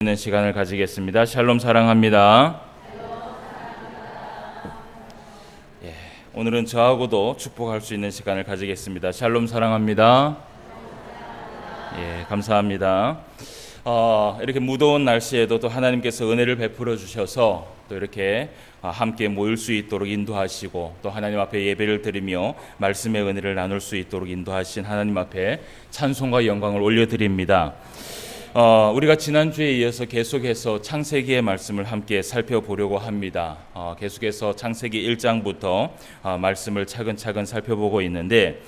있는 시간을 가지겠습니다. 샬롬 사랑합니다. 오늘은 저하고도 축복할 수 있는 시간을 가지겠습니다. 샬롬 사랑합니다. 감사합니다. 이렇게 무더운 날씨에도 또 하나님께서 은혜를 베풀어 주셔서 또 이렇게 함께 모일 수 있도록 인도하시고 또 하나님 앞에 예배를 드리며 말씀의 은혜를 나눌 수 있도록 인도하신 하나님 앞에 찬송과 영광을 올려드립니다. 우리가 지난주에 이어서 계속해서 창세기의 말씀을 함께 살펴보려고 합니다. 계속해서 창세기 1장부터 말씀을 차근차근 살펴보고 있는데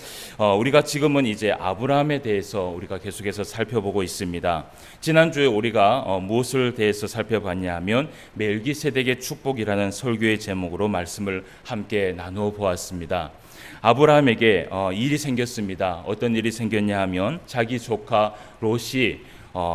우리가 지금은 이제 아브라함에 대해서 우리가 계속해서 살펴보고 있습니다. 지난주에 우리가 무엇을 대해서 살펴봤냐 하면 멜기세덱의 축복이라는 설교의 제목으로 말씀을 함께 나누어 보았습니다. 아브라함에게 일이 생겼습니다. 어떤 일이 생겼냐 하면 자기 조카 롯이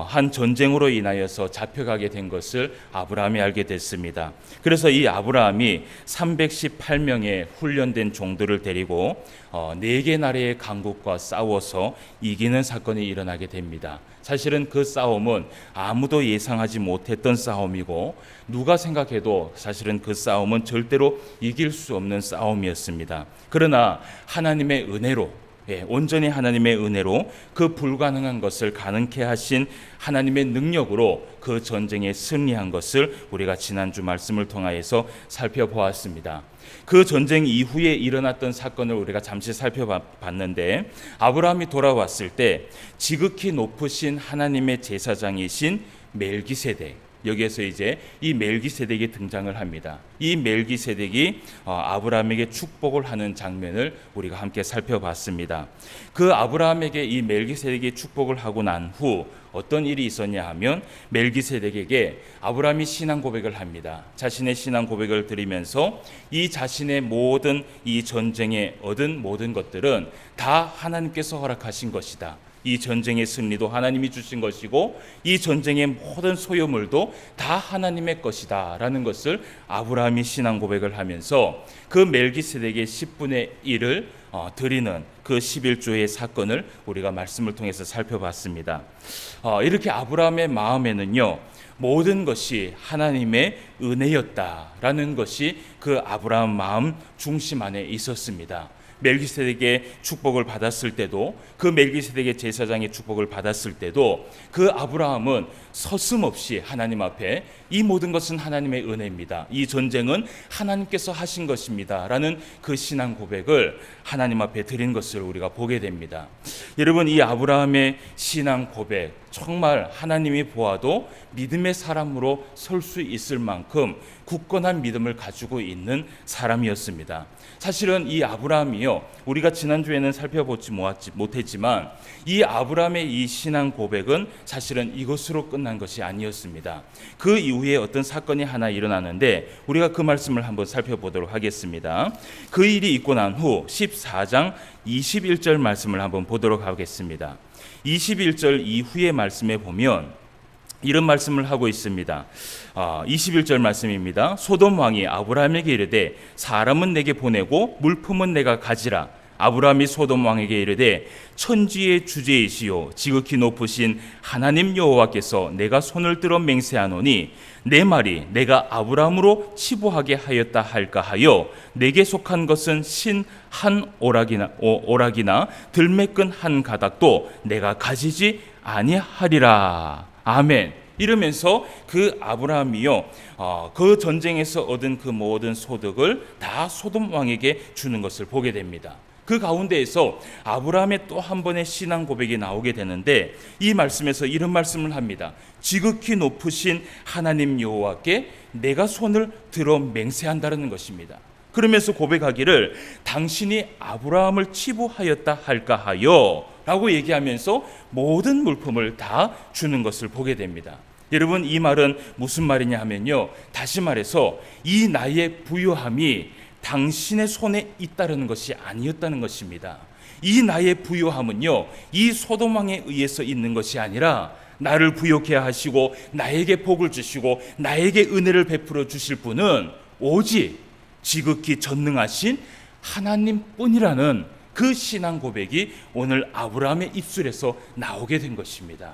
한 전쟁으로 인하여서 잡혀가게 된 것을 아브라함이 알게 됐습니다. 그래서 이 아브라함이 318명의 훈련된 종들을 데리고 4개 나라의 강국과 싸워서 이기는 사건이 일어나게 됩니다. 사실은 그 싸움은 아무도 예상하지 못했던 싸움이고 누가 생각해도 사실은 그 싸움은 절대로 이길 수 없는 싸움이었습니다. 그러나 하나님의 은혜로 온전히 하나님의 은혜로 그 불가능한 것을 가능케 하신 하나님의 능력으로 그 전쟁에 승리한 것을 우리가 지난주 말씀을 통하여서 살펴보았습니다. 그 전쟁 이후에 일어났던 사건을 우리가 잠시 살펴봤는데 아브라함이 돌아왔을 때 지극히 높으신 하나님의 제사장이신 멜기세덱, 여기에서 이제 이 멜기세덱이 등장을 합니다. 이 멜기세덱이 아브라함에게 축복을 하는 장면을 우리가 함께 살펴봤습니다. 그 아브라함에게 이 멜기세덱이 축복을 하고 난 후 어떤 일이 있었냐 하면 멜기세덱에게 아브라함이 신앙 고백을 합니다. 자신의 신앙 고백을 드리면서 이 자신의 모든 이 전쟁에 얻은 모든 것들은 다 하나님께서 허락하신 것이다. 이 전쟁의 승리도 하나님이 주신 것이고 이 전쟁의 모든 소유물도 다 하나님의 것이다 라는 것을 아브라함이 신앙 고백을 하면서 그 멜기세덱의 10분의 1을 드리는 그 11조의 사건을 우리가 말씀을 통해서 살펴봤습니다. 이렇게 아브라함의 마음에는요, 모든 것이 하나님의 은혜였다라는 것이 그 아브라함 마음 중심 안에 있었습니다. 멜기세덱의 축복을 받았을 때도, 그 멜기세덱의 제사장의 축복을 받았을 때도 그 아브라함은 서슴없이 하나님 앞에 이 모든 것은 하나님의 은혜입니다, 이 전쟁은 하나님께서 하신 것입니다 라는 그 신앙 고백을 하나님 앞에 드린 것을 우리가 보게 됩니다. 여러분, 이 아브라함의 신앙 고백 정말 하나님이 보아도 믿음의 사람으로 설 수 있을 만큼 굳건한 믿음을 가지고 있는 사람이었습니다. 사실은 이 아브라함이요, 우리가 지난주에는 살펴보지 못했지만 이 아브라함의 이 신앙 고백은 사실은 이것으로 끝난 것이 아니었습니다. 그 이후에 어떤 사건이 하나 일어나는데 우리가 그 말씀을 한번 살펴보도록 하겠습니다. 그 일이 있고 난 후 14장 21절 말씀을 한번 보도록 하겠습니다. 21절 이후의 말씀에 보면 이런 말씀을 하고 있습니다. 21절 말씀입니다. 소돔 왕이 아브라함에게 이르되 사람은 내게 보내고 물품은 내가 가지라. 아브라함이 소돔 왕에게 이르되 천지의 주제이시요 지극히 높으신 하나님 여호와께서 내가 손을 들어 맹세하노니 내 말이 내가 아브라함으로 치부하게 하였다 할까 하여 내게 속한 것은 신 한 오락이나 들매끈 한 가닥도 내가 가지지 아니하리라. 아멘. 이러면서 그 아브라함이요, 그 전쟁에서 얻은 그 모든 소득을 다 소돔 왕에게 주는 것을 보게 됩니다. 그 가운데에서 아브라함의 또 한 번의 신앙 고백이 나오게 되는데 이 말씀에서 이런 말씀을 합니다. 지극히 높으신 하나님 여호와께 내가 손을 들어 맹세한다는 것입니다. 그러면서 고백하기를 당신이 아브라함을 치부하였다 할까 하여 라고 얘기하면서 모든 물품을 다 주는 것을 보게 됩니다. 여러분, 이 말은 무슨 말이냐 하면요, 다시 말해서 이 나의 부유함이 당신의 손에 있다는 것이 아니었다는 것입니다. 이 나의 부유함은요, 이 소돔 왕에 의해서 있는 것이 아니라 나를 부욕해 하시고 나에게 복을 주시고 나에게 은혜를 베풀어 주실 분은 오직 지극히 전능하신 하나님뿐이라는 그 신앙 고백이 오늘 아브라함의 입술에서 나오게 된 것입니다.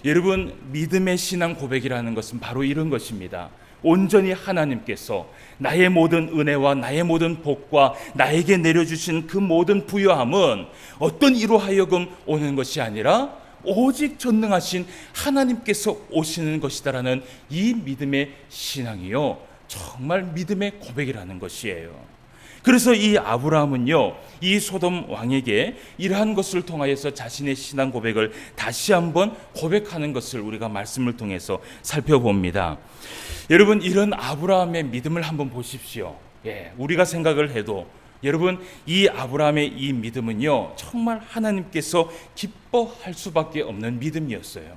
여러분, 믿음의 신앙 고백이라는 것은 바로 이런 것입니다. 온전히 하나님께서 나의 모든 은혜와 나의 모든 복과 나에게 내려주신 그 모든 부요함은 어떤 이로 하여금 오는 것이 아니라 오직 전능하신 하나님께서 오시는 것이다라는 이 믿음의 신앙이요, 정말 믿음의 고백이라는 것이에요. 그래서 이 아브라함은요, 이 소돔 왕에게 이러한 것을 통하여서 자신의 신앙 고백을 다시 한번 고백하는 것을 우리가 말씀을 통해서 살펴봅니다. 여러분, 이런 아브라함의 믿음을 한번 보십시오. 우리가 생각을 해도 여러분, 이 아브라함의 이 믿음은요, 정말 하나님께서 기뻐할 수밖에 없는 믿음이었어요.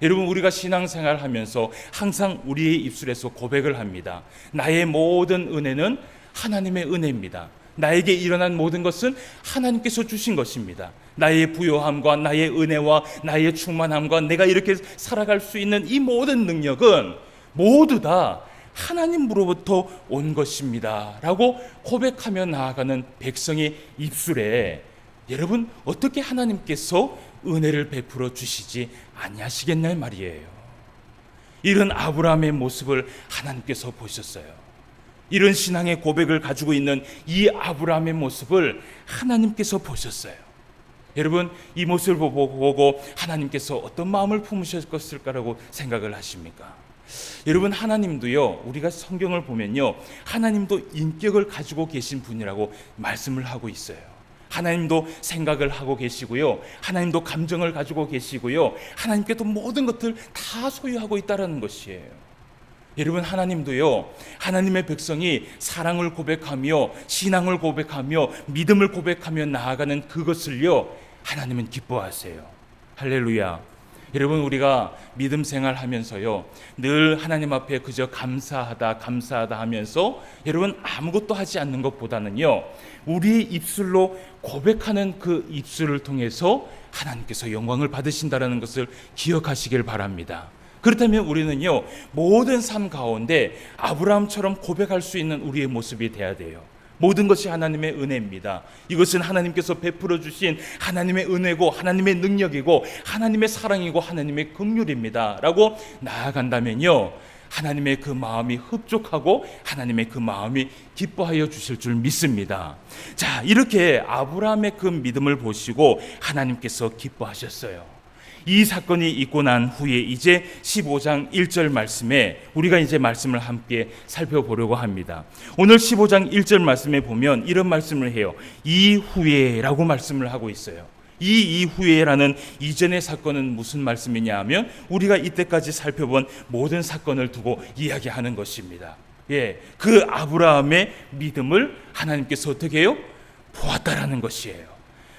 여러분, 우리가 신앙생활 하면서 항상 우리의 입술에서 고백을 합니다. 나의 모든 은혜는 하나님의 은혜입니다. 나에게 일어난 모든 것은 하나님께서 주신 것입니다. 나의 부요함과 나의 은혜와 나의 충만함과 내가 이렇게 살아갈 수 있는 이 모든 능력은 모두 다 하나님으로부터 온 것입니다 라고 고백하며 나아가는 백성의 입술에 여러분, 어떻게 하나님께서 은혜를 베풀어 주시지 아니하시겠냐 말이에요. 이런 아브라함의 모습을 하나님께서 보셨어요. 이런 신앙의 고백을 가지고 있는 이 아브라함의 모습을 하나님께서 보셨어요. 여러분, 이 모습을 보고 하나님께서 어떤 마음을 품으셨을까라고 생각을 하십니까? 여러분, 하나님도요, 우리가 성경을 보면요, 하나님도 인격을 가지고 계신 분이라고 말씀을 하고 있어요. 하나님도 생각을 하고 계시고요, 하나님도 감정을 가지고 계시고요, 하나님께도 모든 것들 다 소유하고 있다는 것이에요. 여러분, 하나님도요, 하나님의 백성이 사랑을 고백하며 신앙을 고백하며 믿음을 고백하며 나아가는 그것을요, 하나님은 기뻐하세요. 할렐루야. 여러분, 우리가 믿음 생활하면서요, 늘 하나님 앞에 그저 감사하다 하면서 여러분, 아무것도 하지 않는 것보다는요, 우리의 입술로 고백하는 그 입술을 통해서 하나님께서 영광을 받으신다는 것을 기억하시길 바랍니다. 그렇다면 우리는요, 모든 삶 가운데 아브라함처럼 고백할 수 있는 우리의 모습이 돼야 돼요. 모든 것이 하나님의 은혜입니다. 이것은 하나님께서 베풀어 주신 하나님의 은혜고 하나님의 능력이고 하나님의 사랑이고 하나님의 긍휼입니다 라고 나아간다면요, 하나님의 그 마음이 흡족하고 하나님의 그 마음이 기뻐하여 주실 줄 믿습니다. 자, 이렇게 아브라함의 그 믿음을 보시고 하나님께서 기뻐하셨어요. 이 사건이 있고 난 후에 이제 15장 1절 말씀에 우리가 이제 말씀을 함께 살펴보려고 합니다. 오늘 15장 1절 말씀에 보면 이런 말씀을 해요. 이후에라고 말씀을 하고 있어요. 이 이후에라는 이전의 사건은 무슨 말씀이냐 하면 우리가 이때까지 살펴본 모든 사건을 두고 이야기하는 것입니다. 그 아브라함의 믿음을 하나님께서 어떻게 해요? 보았다라는 것이에요.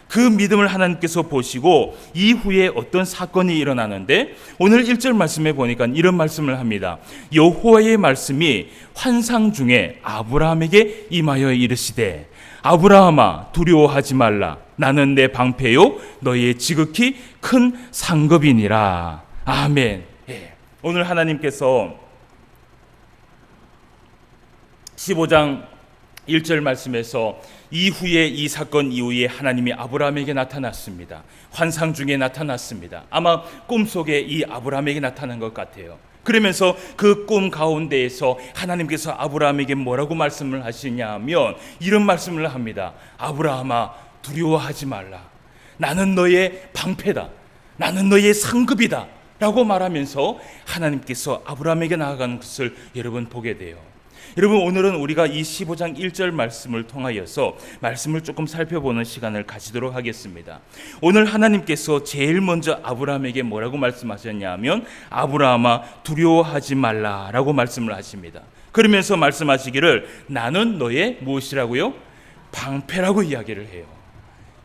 그 믿음을 하나님께서 보시고 이후에 어떤 사건이 일어나는데 오늘 1절 말씀에 보니까 이런 말씀을 합니다. 여호와의 말씀이 환상 중에 아브라함에게 임하여 이르시되 아브라함아 두려워하지 말라. 나는 내 방패요 너희의 지극히 큰 상급이니라. 아멘. 오늘 하나님께서 15장 1절 말씀에서 이후에 이 사건 이후에 하나님이 아브라함에게 나타났습니다. 환상 중에 나타났습니다. 아마 꿈속에 이 아브라함에게 나타난 것 같아요. 그러면서 그 꿈 가운데에서 하나님께서 아브라함에게 뭐라고 말씀을 하시냐 하면 이런 말씀을 합니다. 아브라함아 두려워하지 말라. 나는 너의 방패다. 나는 너의 상급이다 라고 말하면서 하나님께서 아브라함에게 나아가는 것을 여러분 보게 돼요. 여러분, 오늘은 우리가 이 15장 1절 말씀을 통하여서 말씀을 조금 살펴보는 시간을 가지도록 하겠습니다. 오늘 하나님께서 제일 먼저 아브라함에게 뭐라고 말씀하셨냐 하면 아브라함아 두려워하지 말라라고 말씀을 하십니다. 그러면서 말씀하시기를 나는 너의 무엇이라고요? 방패라고 이야기를 해요.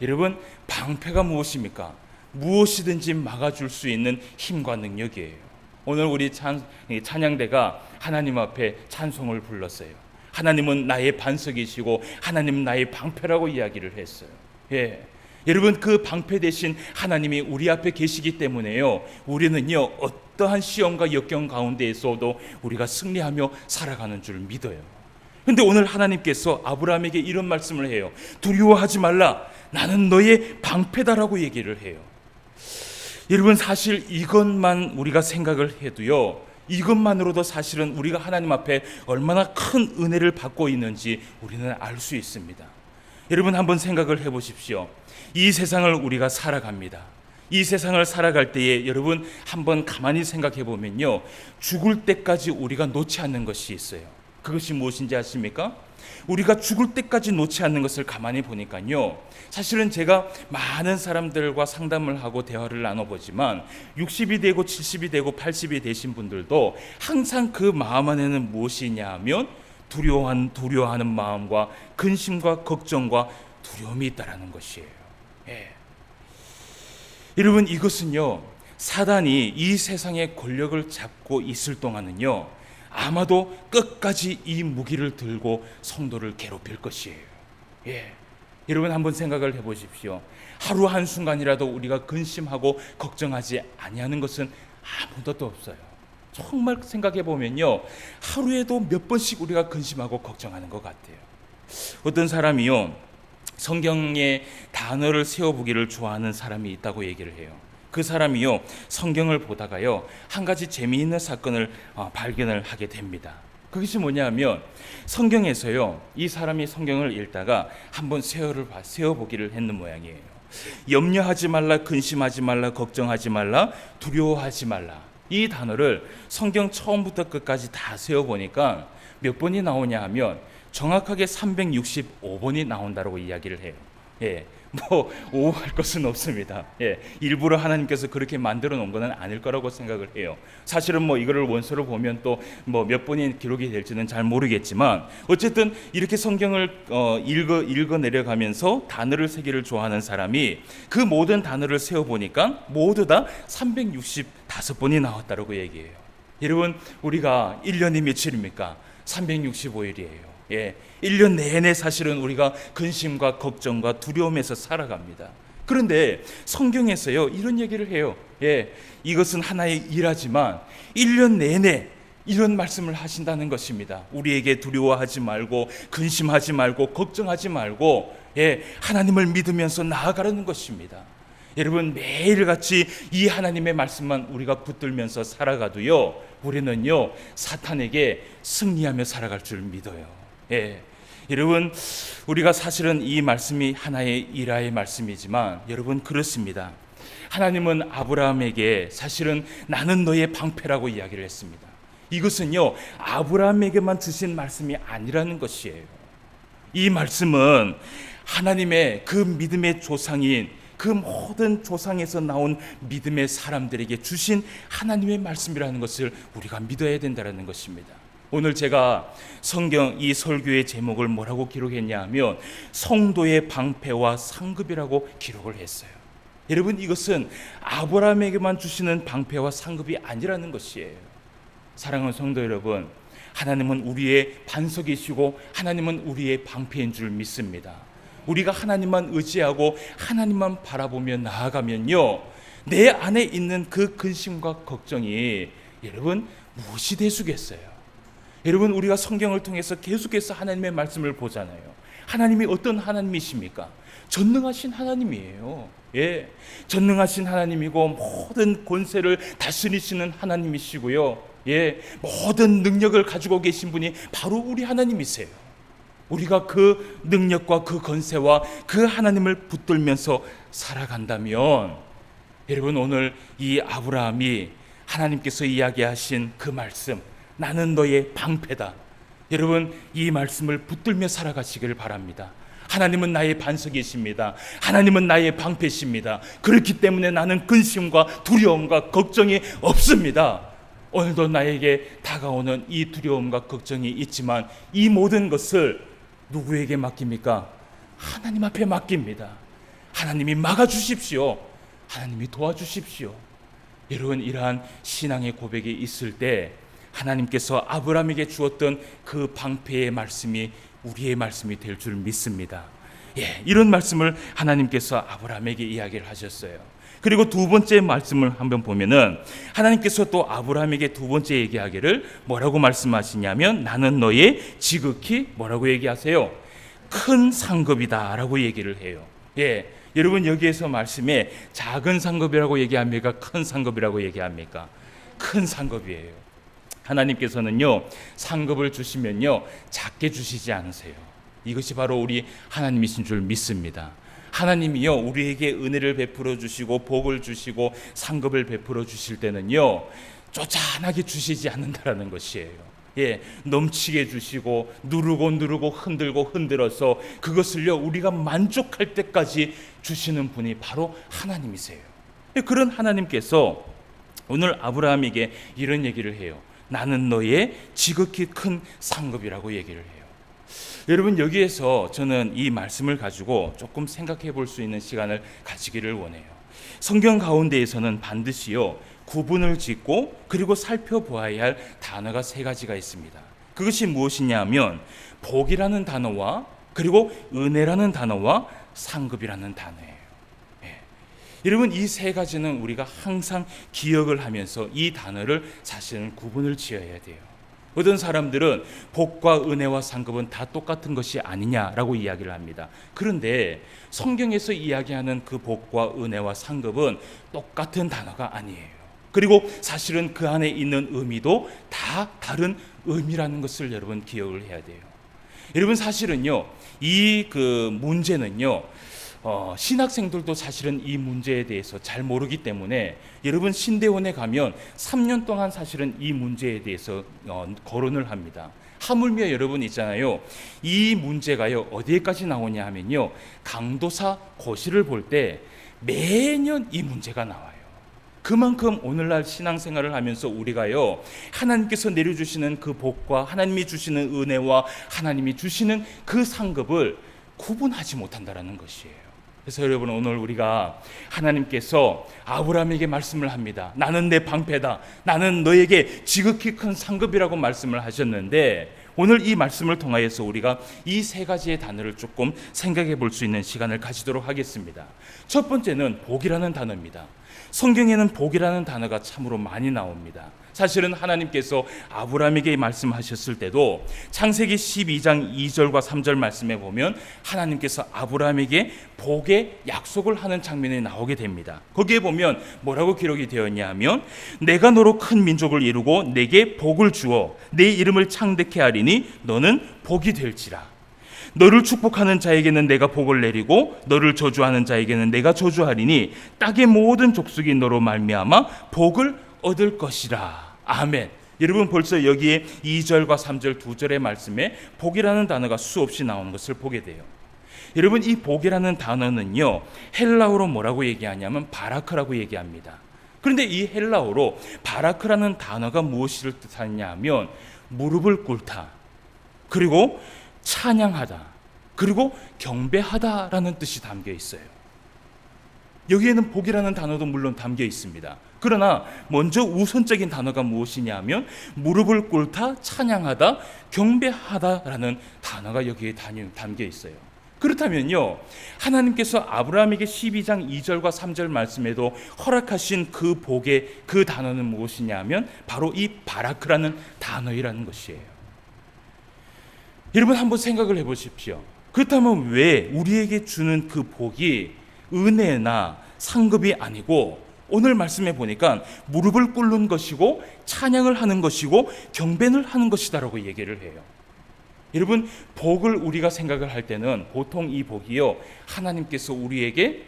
여러분, 방패가 무엇입니까? 무엇이든지 막아줄 수 있는 힘과 능력이에요. 오늘 우리 찬양대가 하나님 앞에 찬송을 불렀어요. 하나님은 나의 반석이시고 하나님은 나의 방패라고 이야기를 했어요. 여러분, 그 방패 대신 하나님이 우리 앞에 계시기 때문에요, 우리는요 어떠한 시험과 역경 가운데에서도 우리가 승리하며 살아가는 줄 믿어요. 그런데 오늘 하나님께서 아브라함에게 이런 말씀을 해요. 두려워하지 말라. 나는 너의 방패다라고 얘기를 해요. 여러분, 사실 이것만 우리가 생각을 해도요, 이것만으로도 사실은 우리가 하나님 앞에 얼마나 큰 은혜를 받고 있는지 우리는 알 수 있습니다. 여러분, 한번 생각을 해보십시오. 이 세상을 우리가 살아갑니다. 이 세상을 살아갈 때에 여러분 한번 가만히 생각해 보면요, 죽을 때까지 우리가 놓지 않는 것이 있어요. 그것이 무엇인지 아십니까? 우리가 죽을 때까지 놓지 않는 것을 가만히 보니까요, 사실은 제가 많은 사람들과 상담을 하고 대화를 나눠보지만 60이 되고 70이 되고 80이 되신 분들도 항상 그 마음 안에는 무엇이 있냐 하면 두려워하는 마음과 근심과 걱정과 두려움이 있다라는 것이에요. 예. 여러분, 이것은요, 사단이 이 세상의 권력을 잡고 있을 동안은요, 아마도 끝까지 이 무기를 들고 성도를 괴롭힐 것이에요. 예. 여러분, 한번 생각을 해보십시오. 하루 한순간이라도 우리가 근심하고 걱정하지 아니하는 것은 아무것도 없어요. 정말 생각해 보면요, 하루에도 몇 번씩 우리가 근심하고 걱정하는 것 같아요. 어떤 사람이요, 성경에 단어를 세워보기를 좋아하는 사람이 있다고 얘기를 해요. 그 사람이요, 성경을 보다가요, 한 가지 재미있는 사건을 발견을 하게 됩니다. 그것이 뭐냐면, 성경에서요, 이 사람이 성경을 읽다가 한번 세워보기를 했는 모양이에요. 염려하지 말라, 근심하지 말라, 걱정하지 말라, 두려워하지 말라, 이 단어를 성경 처음부터 끝까지 다 세워보니까 몇 번이 나오냐 하면 정확하게 365번이 나온다고 이야기를 해요. 예, 뭐 오해할 것은 없습니다. 예, 일부러 하나님께서 그렇게 만들어 놓은 것은 아닐 거라고 생각을 해요. 사실은 뭐 이거를 원서로 보면 또 뭐 몇 번이 기록이 될지는 잘 모르겠지만, 어쨌든 이렇게 성경을 읽어 내려가면서 단어를 세기를 좋아하는 사람이 그 모든 단어를 세어 보니까 모두 다 365번이 나왔다고 얘기해요. 여러분, 우리가 1년이 며칠입니까? 365일이에요. 예, 1년 내내 사실은 우리가 근심과 걱정과 두려움에서 살아갑니다. 그런데 성경에서요, 이런 얘기를 해요. 예, 이것은 하나의 일하지만 1년 내내 이런 말씀을 하신다는 것입니다. 우리에게 두려워하지 말고 근심하지 말고 걱정하지 말고, 예, 하나님을 믿으면서 나아가라는 것입니다. 여러분, 매일같이 이 하나님의 말씀만 우리가 붙들면서 살아가도요, 우리는요, 사탄에게 승리하며 살아갈 줄 믿어요. 예, 여러분, 우리가 사실은 이 말씀이 하나의 일화의 말씀이지만 여러분, 그렇습니다. 하나님은 아브라함에게 사실은 나는 너의 방패라고 이야기를 했습니다. 이것은요, 아브라함에게만 주신 말씀이 아니라는 것이에요. 이 말씀은 하나님의 그 믿음의 조상인 그 모든 조상에서 나온 믿음의 사람들에게 주신 하나님의 말씀이라는 것을 우리가 믿어야 된다는 것입니다. 오늘 제가 성경 이 설교의 제목을 뭐라고 기록했냐 하면 성도의 방패와 상급이라고 기록을 했어요. 여러분, 이것은 아브라함에게만 주시는 방패와 상급이 아니라는 것이에요. 사랑하는 성도 여러분, 하나님은 우리의 반석이시고 하나님은 우리의 방패인 줄 믿습니다. 우리가 하나님만 의지하고 하나님만 바라보며 나아가면요, 내 안에 있는 그 근심과 걱정이 여러분 무엇이 되수겠어요? 여러분, 우리가 성경을 통해서 계속해서 하나님의 말씀을 보잖아요. 하나님이 어떤 하나님이십니까? 전능하신 하나님이에요. 예, 전능하신 하나님이고 모든 권세를 다스리시는 하나님이시고요. 예, 모든 능력을 가지고 계신 분이 바로 우리 하나님이세요. 우리가 그 능력과 그 권세와 그 하나님을 붙들면서 살아간다면, 여러분, 오늘 이 아브라함이 하나님께서 이야기하신 그 말씀, 나는 너의 방패다, 여러분, 이 말씀을 붙들며 살아가시기를 바랍니다. 하나님은 나의 반석이십니다. 하나님은 나의 방패십니다. 그렇기 때문에 나는 근심과 두려움과 걱정이 없습니다. 오늘도 나에게 다가오는 이 두려움과 걱정이 있지만 이 모든 것을 누구에게 맡깁니까? 하나님 앞에 맡깁니다. 하나님이 막아주십시오. 하나님이 도와주십시오. 여러분, 이러한 신앙의 고백이 있을 때 하나님께서 아브라함에게 주었던 그 방패의 말씀이 우리의 말씀이 될 줄 믿습니다. 예, 이런 말씀을 하나님께서 아브라함에게 이야기를 하셨어요. 그리고 두 번째 말씀을 한번 보면은 하나님께서 또 아브라함에게 두 번째 얘기하기를 뭐라고 말씀하시냐면 나는 너의 지극히 뭐라고 얘기하세요? 큰 상급이다 라고 얘기를 해요. 예, 여러분 여기에서 말씀에 작은 상급이라고 얘기합니까? 큰 상급이라고 얘기합니까? 큰 상급이에요. 하나님께서는요, 상급을 주시면요, 작게 주시지 않으세요. 이것이 바로 우리 하나님이신 줄 믿습니다. 하나님이요, 우리에게 은혜를 베풀어 주시고 복을 주시고 상급을 베풀어 주실 때는요, 쪼잔하게 주시지 않는다라는 것이에요. 넘치게 주시고 누르고 흔들고 흔들어서 그것을요, 우리가 만족할 때까지 주시는 분이 바로 하나님이세요. 그런 하나님께서 오늘 아브라함에게 이런 얘기를 해요. 나는 너의 지극히 큰 상급이라고 얘기를 해요. 여러분, 여기에서 저는 이 말씀을 가지고 조금 생각해 볼 수 있는 시간을 가지기를 원해요. 성경 가운데에서는 반드시요, 구분을 짓고 그리고 살펴보아야 할 단어가 세 가지가 있습니다. 그것이 무엇이냐 하면 복이라는 단어와 그리고 은혜라는 단어와 상급이라는 단어예요. 여러분, 이 세 가지는 우리가 항상 기억을 하면서 이 단어를 사실은 구분을 지어야 돼요. 어떤 사람들은 복과 은혜와 상급은 다 똑같은 것이 아니냐라고 이야기를 합니다. 그런데 성경에서 이야기하는 그 복과 은혜와 상급은 똑같은 단어가 아니에요. 그리고 사실은 그 안에 있는 의미도 다 다른 의미라는 것을 여러분 기억을 해야 돼요. 여러분, 사실은요, 이 문제는요, 신학생들도 사실은 이 문제에 대해서 잘 모르기 때문에 여러분 신대원에 가면 3년 동안 사실은 이 문제에 대해서 거론을 합니다. 하물며 여러분 있잖아요, 이 문제가요 어디에까지 나오냐 하면요, 강도사 고시를 볼 때 매년 이 문제가 나와요. 그만큼 오늘날 신앙생활을 하면서 우리가요, 하나님께서 내려주시는 그 복과 하나님이 주시는 은혜와 하나님이 주시는 그 상급을 구분하지 못한다는 것이에요. 그래서 여러분, 오늘 우리가 하나님께서 아브라함에게 말씀을 합니다. 나는 내 방패다, 나는 너에게 지극히 큰 상급이라고 말씀을 하셨는데, 오늘 이 말씀을 통하여서 우리가 이 세 가지의 단어를 조금 생각해 볼 수 있는 시간을 가지도록 하겠습니다. 첫 번째는 복이라는 단어입니다. 성경에는 복이라는 단어가 참으로 많이 나옵니다. 사실은 하나님께서 아브라함에게 말씀하셨을 때도 창세기 12장 2절과 3절 말씀에 보면 하나님께서 아브라함에게 복의 약속을 하는 장면이 나오게 됩니다. 거기에 보면 뭐라고 기록이 되었냐 하면, 내가 너로 큰 민족을 이루고 내게 복을 주어 내 이름을 창대케 하리니 너는 복이 될지라. 너를 축복하는 자에게는 내가 복을 내리고 너를 저주하는 자에게는 내가 저주하리니 땅의 모든 족속이 너로 말미암아 복을 얻을 것이라. 아멘. 여러분, 벌써 여기에 2절과 3절 두 절의 말씀에 복이라는 단어가 수없이 나오는 것을 보게 돼요. 여러분, 이 복이라는 단어는요, 헬라어로 뭐라고 얘기하냐면 바라크라고 얘기합니다. 그런데 이 헬라어로 바라크라는 단어가 무엇을 뜻하느냐 하면 무릎을 꿇다, 그리고 찬양하다, 그리고 경배하다라는 뜻이 담겨 있어요. 여기에는 복이라는 단어도 물론 담겨 있습니다. 그러나 먼저 우선적인 단어가 무엇이냐 면 무릎을 꿇다, 찬양하다, 경배하다라는 단어가 여기에 담겨 있어요. 그렇다면요, 하나님께서 아브라함에게 12장 2절과 3절 말씀에도 허락하신 그 복의 그 단어는 무엇이냐 면 바로 이 바라크라는 단어이라는 것이에요. 여러분, 한번 생각을 해보십시오. 그렇다면 왜 우리에게 주는 그 복이 은혜나 상급이 아니고 오늘 말씀에 보니까 무릎을 꿇는 것이고 찬양을 하는 것이고 경배를 하는 것이다라고 얘기를 해요. 여러분, 복을 우리가 생각을 할 때는 보통 이 복이요, 하나님께서 우리에게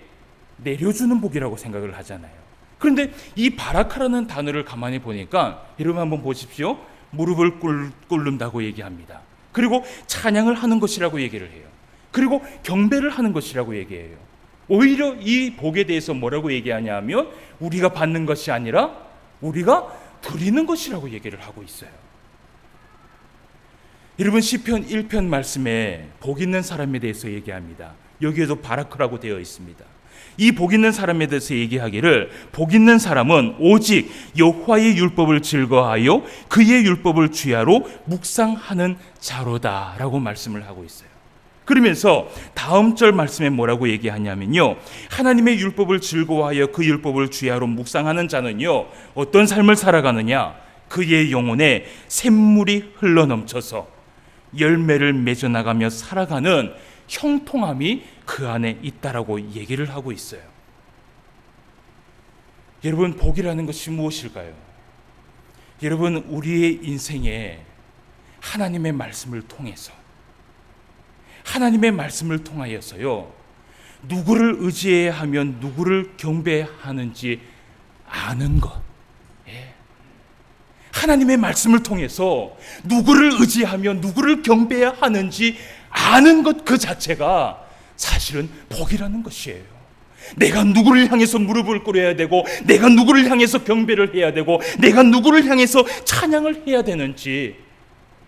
내려주는 복이라고 생각을 하잖아요. 그런데 이 바라카라는 단어를 가만히 보니까 여러분 한번 보십시오. 무릎을 꿇는다고 얘기합니다. 그리고 찬양을 하는 것이라고 얘기를 해요. 그리고 경배를 하는 것이라고 얘기해요. 오히려 이 복에 대해서 뭐라고 얘기하냐 하면 우리가 받는 것이 아니라 우리가 드리는 것이라고 얘기를 하고 있어요. 여러분, 시편 1편 말씀에 복 있는 사람에 대해서 얘기합니다. 여기에도 바라크라고 되어 있습니다. 이 복 있는 사람에 대해서 얘기하기를, 복 있는 사람은 오직 여호와의 율법을 즐거워하여 그의 율법을 주야로 묵상하는 자로다라고 말씀을 하고 있어요. 그러면서 다음 절 말씀에 뭐라고 얘기하냐면요, 하나님의 율법을 즐거워하여 그 율법을 주야로 묵상하는 자는요, 어떤 삶을 살아가느냐, 그의 영혼에 샘물이 흘러넘쳐서 열매를 맺어나가며 살아가는 형통함이 그 안에 있다라고 얘기를 하고 있어요. 여러분, 복이라는 것이 무엇일까요? 여러분, 우리의 인생에 하나님의 말씀을 통해서, 하나님의 말씀을 통하여서요, 누구를 의지해야 하면 누구를 경배해야 하는지 아는 것. 하나님의 말씀을 통해서 누구를 의지하며 누구를 경배해야 하는지 아는 것 그 자체가 사실은 복이라는 것이에요. 내가 누구를 향해서 무릎을 꿇어야 되고, 내가 누구를 향해서 경배를 해야 되고, 내가 누구를 향해서 찬양을 해야 되는지,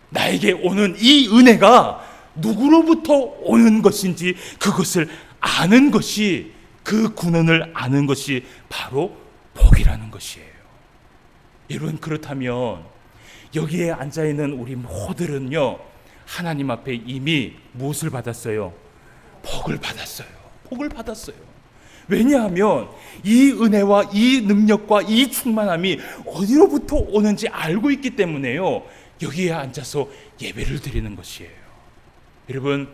나에게 오는 이 은혜가 누구로부터 오는 것인지 그것을 아는 것이, 그 군원을 아는 것이 바로 복이라는 것이에요. 여러분, 그렇다면 여기에 앉아있는 우리 모두는요, 하나님 앞에 이미 무엇을 받았어요? 복을 받았어요. 복을 받았어요. 왜냐하면 이 은혜와 이 능력과 이 충만함이 어디로부터 오는지 알고 있기 때문에요, 여기에 앉아서 예배를 드리는 것이에요. 여러분,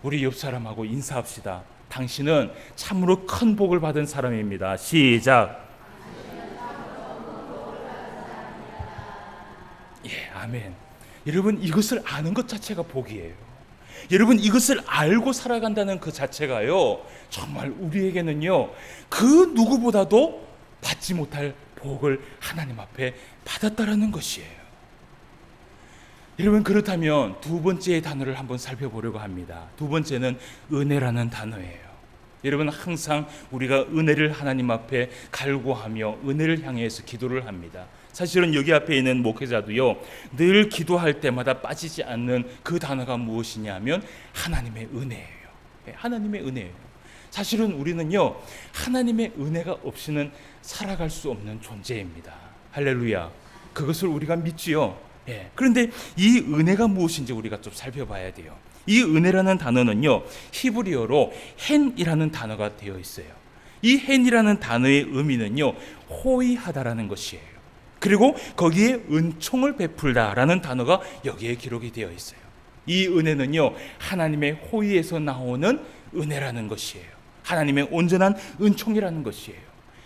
우리 옆 사람하고 인사합시다. 당신은 참으로 큰 복을 받은 사람입니다. 시작. 예, 아멘. 여러분, 이것을 아는 것 자체가 복이에요. 여러분, 이것을 알고 살아간다는 그 자체가요, 정말 우리에게는요, 그 누구보다도 받지 못할 복을 하나님 앞에 받았다라는 것이에요. 여러분, 그렇다면 두 번째의 단어를 한번 살펴보려고 합니다. 두 번째는 은혜라는 단어예요. 여러분, 항상 우리가 은혜를 하나님 앞에 갈구하며 은혜를 향해서 기도를 합니다. 사실은 여기 앞에 있는 목회자도요, 늘 기도할 때마다 빠지지 않는 그 단어가 무엇이냐면 하나님의 은혜예요. 하나님의 은혜예요. 사실은 우리는요, 하나님의 은혜가 없이는 살아갈 수 없는 존재입니다. 할렐루야. 그것을 우리가 믿지요. 그런데 이 은혜가 무엇인지 우리가 좀 살펴봐야 돼요. 이 은혜라는 단어는요, 히브리어로 헨이라는 단어가 되어 있어요. 이 헨이라는 단어의 의미는요, 호의하다라는 것이에요. 그리고 거기에 은총을 베풀다라는 단어가 여기에 기록이 되어 있어요. 이 은혜는요, 하나님의 호의에서 나오는 은혜라는 것이에요. 하나님의 온전한 은총이라는 것이에요.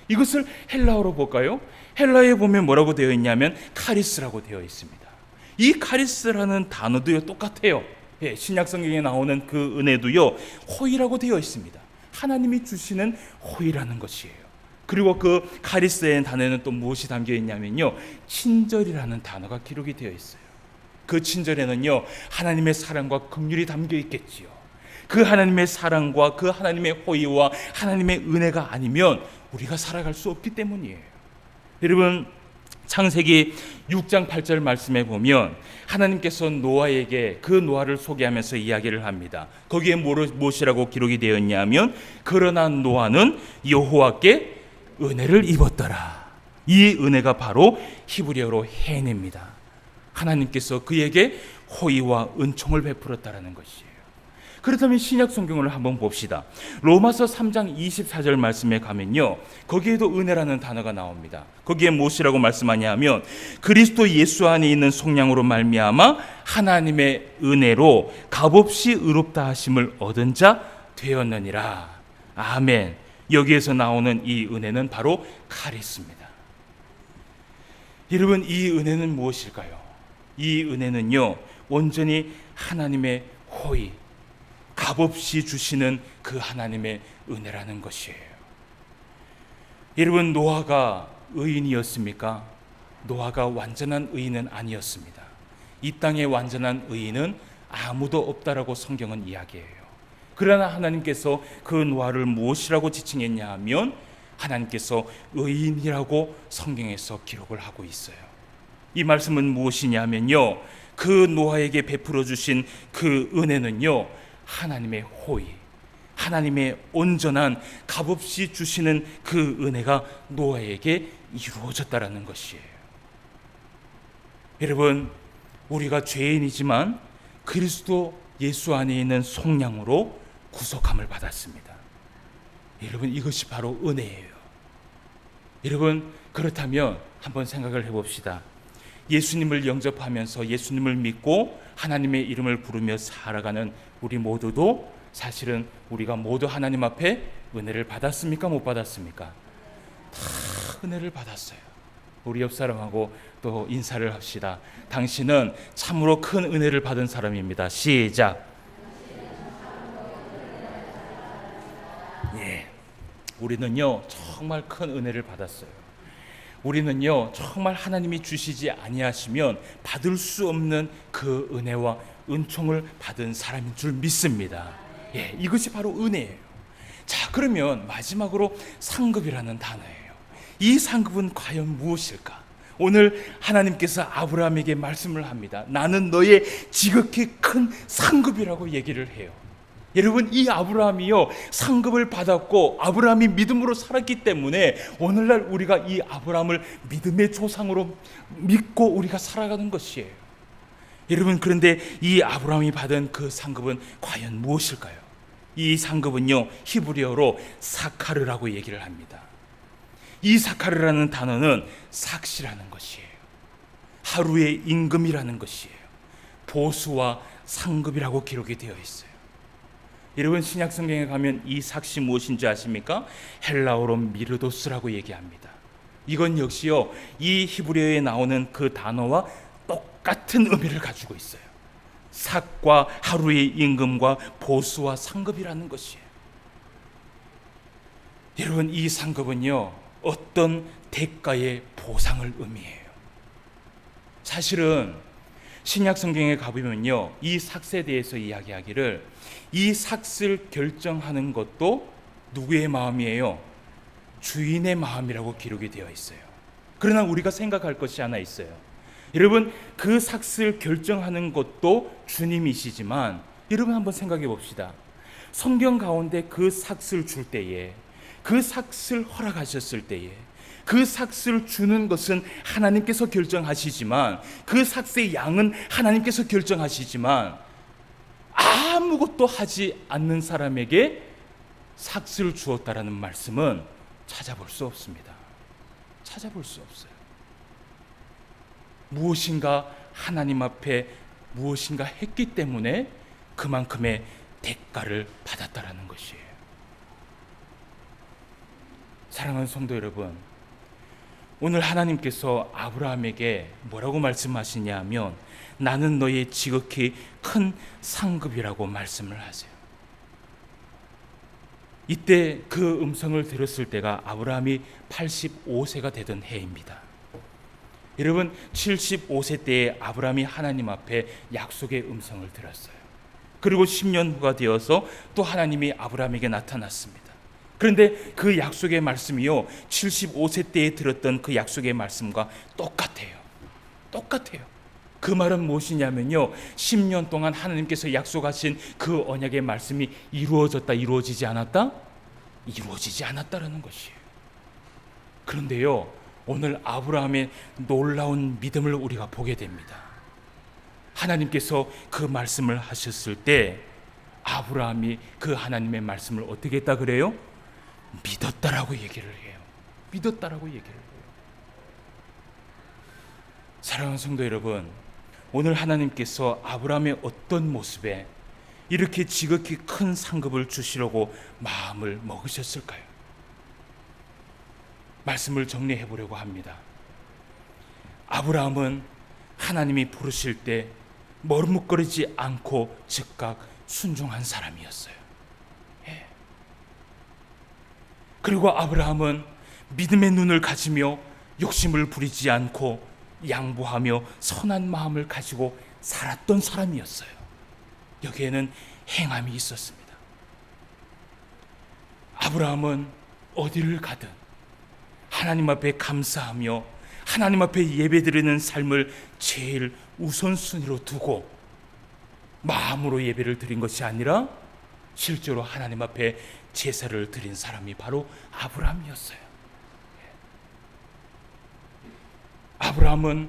이것을 헬라어로 볼까요? 헬라어에 보면 뭐라고 되어 있냐면 카리스라고 되어 있습니다. 이 카리스라는 단어도요, 똑같아요. 신약 성경에 나오는 그 은혜도요, 호의라고 되어 있습니다. 하나님이 주시는 호의라는 것이에요. 그리고 그 카리스의 단어에는 또 무엇이 담겨 있냐면요, 친절이라는 단어가 기록이 되어 있어요. 그 친절에는요, 하나님의 사랑과 긍휼이 담겨 있겠지요. 그 하나님의 사랑과 그 하나님의 호의와 하나님의 은혜가 아니면 우리가 살아갈 수 없기 때문이에요. 여러분, 창세기 6장 8절 말씀에 보면 하나님께서 노아에게 그 노아를 소개하면서 이야기를 합니다. 거기에 무엇이라고 기록이 되어 있냐면, 그러나 노아는 여호와께 은혜를 입었더라. 이 은혜가 바로 히브리어로 헨입니다. 하나님께서 그에게 호의와 은총을 베풀었다라는 것이에요. 그렇다면 신약 성경을 한번 봅시다. 로마서 3장 24절 말씀에 가면요, 거기에도 은혜라는 단어가 나옵니다. 거기에 무엇이라고 말씀하냐 하면, 그리스도 예수 안에 있는 속량으로 말미암아 하나님의 은혜로 값없이 의롭다 하심을 얻은 자 되었느니라. 아멘. 여기에서 나오는 이 은혜는 바로 카리스입니다. 여러분, 이 은혜는 무엇일까요? 이 은혜는요, 온전히 하나님의 호의, 값없이 주시는 그 하나님의 은혜라는 것이에요. 여러분, 노아가 의인이었습니까? 노아가 완전한 의인은 아니었습니다. 이 땅에 완전한 의인은 아무도 없다라고 성경은 이야기해요. 그러나 하나님께서 그 노아를 무엇이라고 지칭했냐 하면, 하나님께서 의인이라고 성경에서 기록을 하고 있어요. 이 말씀은 무엇이냐면요, 그 노아에게 베풀어 주신 그 은혜는요, 하나님의 호의, 하나님의 온전한 값없이 주시는 그 은혜가 노아에게 이루어졌다라는 것이에요. 여러분, 우리가 죄인이지만 그리스도 예수 안에 있는 속량으로 구속함을 받았습니다. 여러분, 이것이 바로 은혜예요. 여러분, 그렇다면 한번 생각을 해봅시다. 예수님을 영접하면서 예수님을 믿고 하나님의 이름을 부르며 살아가는 우리 모두도 사실은 우리가 모두 하나님 앞에 은혜를 받았습니까? 못 받았습니까? 다 은혜를 받았어요. 우리 옆 사람하고 또 인사를 합시다. 당신은 참으로 큰 은혜를 받은 사람입니다. 시작. 예, 우리는요 정말 큰 은혜를 받았어요. 우리는요 정말 하나님이 주시지 아니하시면 받을 수 없는 그 은혜와 은총을 받은 사람인 줄 믿습니다. 예, 이것이 바로 은혜예요. 자, 그러면 마지막으로 상급이라는 단어예요. 이 상급은 과연 무엇일까? 오늘 하나님께서 아브라함에게 말씀을 합니다. 나는 너의 지극히 큰 상급이라고 얘기를 해요. 여러분, 이 아브라함이요 상급을 받았고 아브라함이 믿음으로 살았기 때문에 오늘날 우리가 이 아브라함을 믿음의 조상으로 믿고 우리가 살아가는 것이에요. 여러분, 그런데 이 아브라함이 받은 그 상급은 과연 무엇일까요? 이 상급은요 히브리어로 사카르라고 얘기를 합니다. 이 사카르라는 단어는 삭시라는 것이에요. 하루의 임금이라는 것이에요. 보수와 상급이라고 기록이 되어 있어요. 여러분, 신약 성경에 가면 이 삭시 무엇인지 아십니까? 헬라어로 미르도스라고 얘기합니다. 이건 역시요 이 히브리어에 나오는 그 단어와 똑같은 의미를 가지고 있어요. 삭과 하루의 임금과 보수와 상급이라는 것이에요. 여러분, 이 상급은요 어떤 대가의 보상을 의미해요. 사실은 신약 성경에 가보면요 이 삭스에 대해서 이야기하기를 이 삭스를 결정하는 것도 누구의 마음이에요? 주인의 마음이라고 기록이 되어 있어요. 그러나 우리가 생각할 것이 하나 있어요. 여러분, 그 삭스를 결정하는 것도 주님이시지만 여러분 한번 생각해 봅시다. 성경 가운데 그 삭스를 줄 때에, 그 삭스를 허락하셨을 때에 그 삭스를 주는 것은 하나님께서 결정하시지만 그 삭스의 양은 하나님께서 결정하시지만 아무것도 하지 않는 사람에게 삭스를 주었다라는 말씀은 찾아볼 수 없습니다. 찾아볼 수 없어요. 무엇인가 하나님 앞에 무엇인가 했기 때문에 그만큼의 대가를 받았다라는 것이에요. 사랑하는 성도 여러분, 오늘 하나님께서 아브라함에게 뭐라고 말씀하시냐 하면 나는 너의 지극히 큰 상급이라고 말씀을 하세요. 이때 그 음성을 들었을 때가 아브라함이 85세가 되던 해입니다. 여러분, 75세 때에 아브라함이 하나님 앞에 약속의 음성을 들었어요. 그리고 10년 후가 되어서 또 하나님이 아브라함에게 나타났습니다. 그런데 그 약속의 말씀이요 75세 때에 들었던 그 약속의 말씀과 똑같아요. 똑같아요. 그 말은 무엇이냐면요 10년 동안 하나님께서 약속하신 그 언약의 말씀이 이루어졌다, 이루어지지 않았다? 이루어지지 않았다라는 것이에요. 그런데요 오늘 아브라함의 놀라운 믿음을 우리가 보게 됩니다. 하나님께서 그 말씀을 하셨을 때 아브라함이 그 하나님의 말씀을 어떻게 했다 그래요? 믿었다라고 얘기를 해요. 믿었다라고 얘기를 해요. 사랑하는 성도 여러분, 오늘 하나님께서 아브라함의 어떤 모습에 이렇게 지극히 큰 상급을 주시려고 마음을 먹으셨을까요? 말씀을 정리해 보려고 합니다. 아브라함은 하나님이 부르실 때 머뭇거리지 않고 즉각 순종한 사람이었어요. 예. 그리고 아브라함은 믿음의 눈을 가지며 욕심을 부리지 않고 양보하며 선한 마음을 가지고 살았던 사람이었어요. 여기에는 행함이 있었습니다. 아브라함은 어디를 가든 하나님 앞에 감사하며 하나님 앞에 예배드리는 삶을 제일 우선순위로 두고 마음으로 예배를 드린 것이 아니라 실제로 하나님 앞에 제사를 드린 사람이 바로 아브라함이었어요. 아브라함은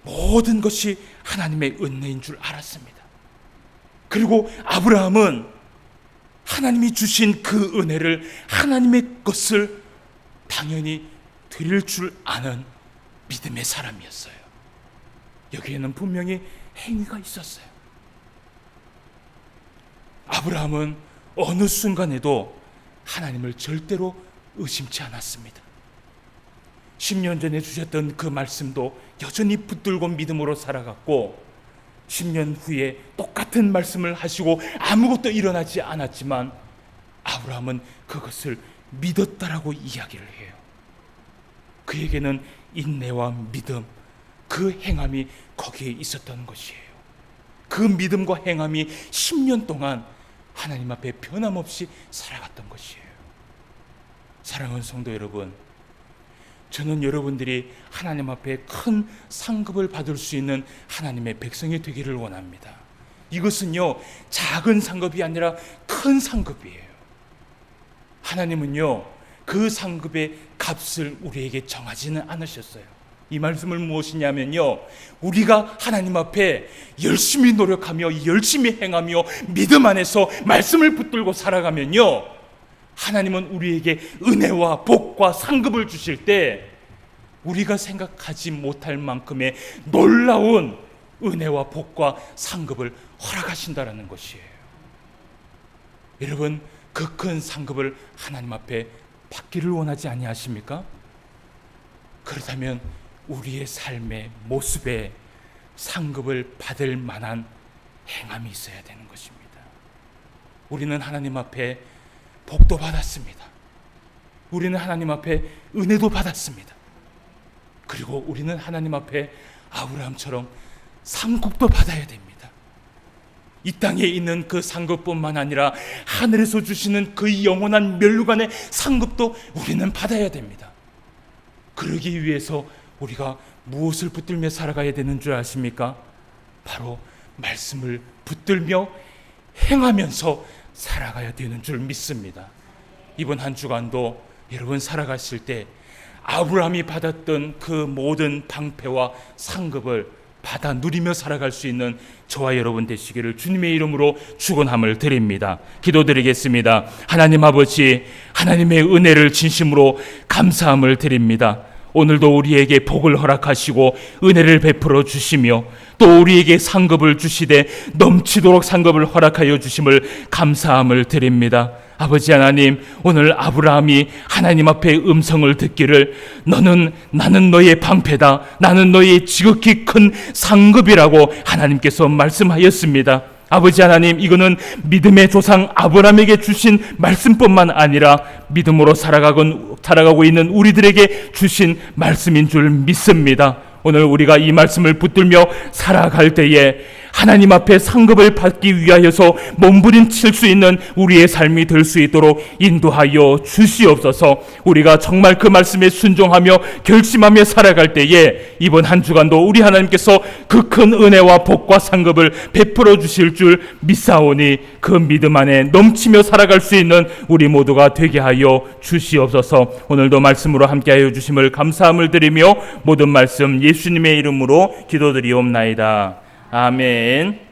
모든 것이 하나님의 은혜인 줄 알았습니다. 그리고 아브라함은 하나님이 주신 그 은혜를, 하나님의 것을 당연히 드릴 줄 아는 믿음의 사람이었어요. 여기에는 분명히 행위가 있었어요. 아브라함은 어느 순간에도 하나님을 절대로 의심치 않았습니다. 10년 전에 주셨던 그 말씀도 여전히 붙들고 믿음으로 살아갔고, 10년 후에 똑같은 말씀을 하시고 아무것도 일어나지 않았지만 아브라함은 그것을 믿었다라고 이야기를 해요. 그에게는 인내와 믿음, 그 행함이 거기에 있었던 것이에요. 그 믿음과 행함이 10년 동안 하나님 앞에 변함없이 살아갔던 것이에요. 사랑하는 성도 여러분, 저는 여러분들이 하나님 앞에 큰 상급을 받을 수 있는 하나님의 백성이 되기를 원합니다. 이것은요, 작은 상급이 아니라 큰 상급이에요. 하나님은요, 그 상급의 값을 우리에게 정하지는 않으셨어요. 이 말씀을 무엇이냐면요, 우리가 하나님 앞에 열심히 노력하며 열심히 행하며 믿음 안에서 말씀을 붙들고 살아가면요, 하나님은 우리에게 은혜와 복과 상급을 주실 때 우리가 생각하지 못할 만큼의 놀라운 은혜와 복과 상급을 허락하신다라는 것이에요. 여러분, 그 큰 상급을 하나님 앞에 받기를 원하지 아니하십니까? 그렇다면 우리의 삶의 모습에 상급을 받을 만한 행함이 있어야 되는 것입니다. 우리는 하나님 앞에 복도 받았습니다. 우리는 하나님 앞에 은혜도 받았습니다. 그리고 우리는 하나님 앞에 아브라함처럼 상급도 받아야 됩니다. 이 땅에 있는 그 상급뿐만 아니라 하늘에서 주시는 그 영원한 멸류관의 상급도 우리는 받아야 됩니다. 그러기 위해서 우리가 무엇을 붙들며 살아가야 되는 줄 아십니까? 바로 말씀을 붙들며 행하면서 살아가야 되는 줄 믿습니다. 이번 한 주간도 여러분 살아가실 때 아브라함이 받았던 그 모든 방패와 상급을 받아 누리며 살아갈 수 있는 저와 여러분 되시기를 주님의 이름으로 축원함을 드립니다. 기도드리겠습니다. 하나님 아버지, 하나님의 은혜를 진심으로 감사함을 드립니다. 오늘도 우리에게 복을 허락하시고 은혜를 베풀어 주시며 또 우리에게 상급을 주시되 넘치도록 상급을 허락하여 주심을 감사함을 드립니다. 아버지 하나님, 오늘 아브라함이 하나님 앞에 음성을 듣기를 나는 너의 방패다, 나는 너의 지극히 큰 상급이라고 하나님께서 말씀하였습니다. 아버지 하나님, 이거는 믿음의 조상 아브라함에게 주신 말씀뿐만 아니라 믿음으로 살아가고 있는 우리들에게 주신 말씀인 줄 믿습니다. 오늘 우리가 이 말씀을 붙들며 살아갈 때에 하나님 앞에 상급을 받기 위하여서 몸부림칠 수 있는 우리의 삶이 될 수 있도록 인도하여 주시옵소서. 우리가 정말 그 말씀에 순종하며 결심하며 살아갈 때에 이번 한 주간도 우리 하나님께서 그 큰 은혜와 복과 상급을 베풀어 주실 줄 믿사오니 그 믿음 안에 넘치며 살아갈 수 있는 우리 모두가 되게 하여 주시옵소서. 오늘도 말씀으로 함께하여 주심을 감사함을 드리며 모든 말씀 예수님의 이름으로 기도드리옵나이다. 아멘.